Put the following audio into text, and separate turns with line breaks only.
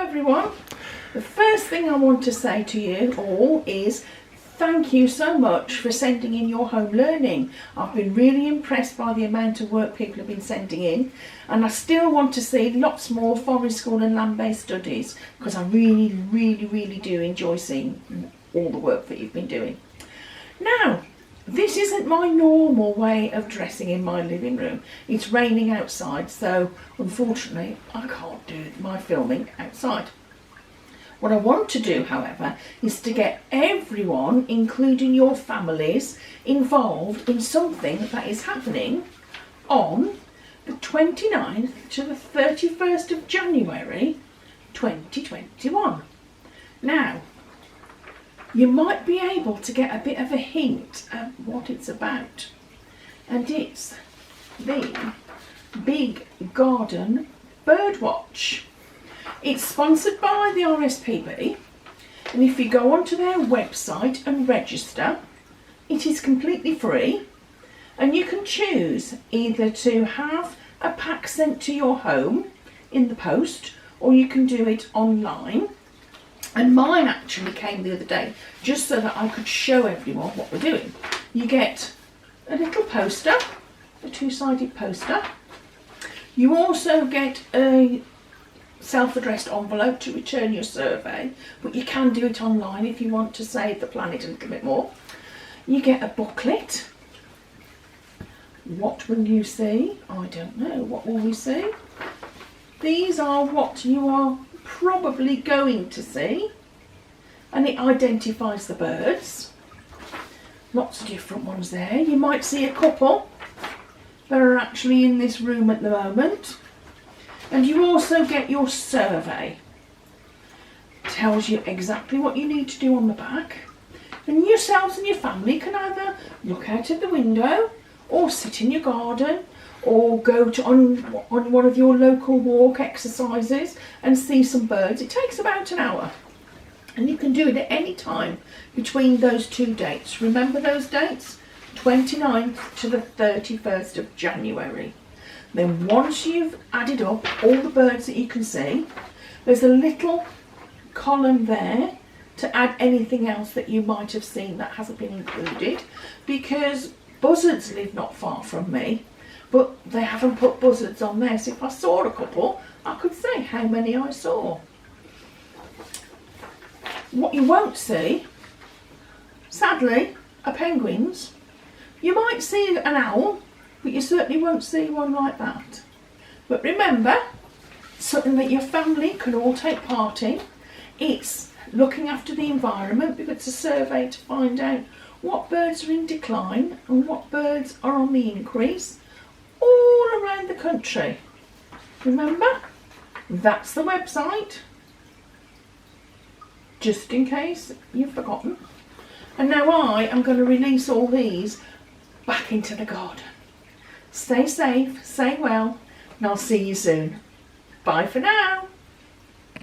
everyone. The first thing I want to say to you all is thank you so much for sending in your home learning. I've been really impressed by the amount of work people have been sending in, and I still want to see lots more forest school and land-based studies because I really do enjoy seeing all the work that you've been doing. Now, this isn't my normal way of dressing in my living room. It's raining outside, so unfortunately I can't do my filming outside. What I want to do, however, is to get everyone, including your families, involved in something that is happening on the 29th to the 31st of January 2021. Now, you might be able to get a bit of a hint at what it's about, and it's the Big Garden Birdwatch. It's sponsored by the RSPB, and if you go onto their website and register, it is completely free, and you can choose either to have a pack sent to your home in the post, or you can do it online. And mine actually came the other day just so that I could show everyone what we're doing. You get a little poster, a two-sided poster. You also get a self-addressed envelope to return your survey, but you can do it online if you want to save the planet a little bit more. You get a booklet. What will you see? I don't know. What will we see? These are what you are probably going to see, and it identifies the birds. Lots of different ones there. You might see a couple that are actually in this room at the moment. And you also get your survey. It tells you exactly what you need to do on the back, and yourselves and your family can either look out of the window or sit in your garden or go on one of your local walk exercises and see some birds. It takes about an hour, and you can do it at any time between those two dates. Remember those dates? 29th to the 31st of January. Then once you've added up all the birds that you can see, there's a little column there to add anything else that you might have seen that hasn't been included, because buzzards live not far from me, but they haven't put buzzards on there, so if I saw a couple, I could say how many I saw. What you won't see, sadly, are penguins. You might see an owl, but you certainly won't see one like that. But remember, something that your family can all take part in. It's looking after the environment, because it's a survey to find out what birds are in decline and what birds are on the increase all around the country. Remember, that's the website, just in case you've forgotten. And now I am going to release all these back into the garden. Stay safe, stay well, and I'll see you soon. Bye for now.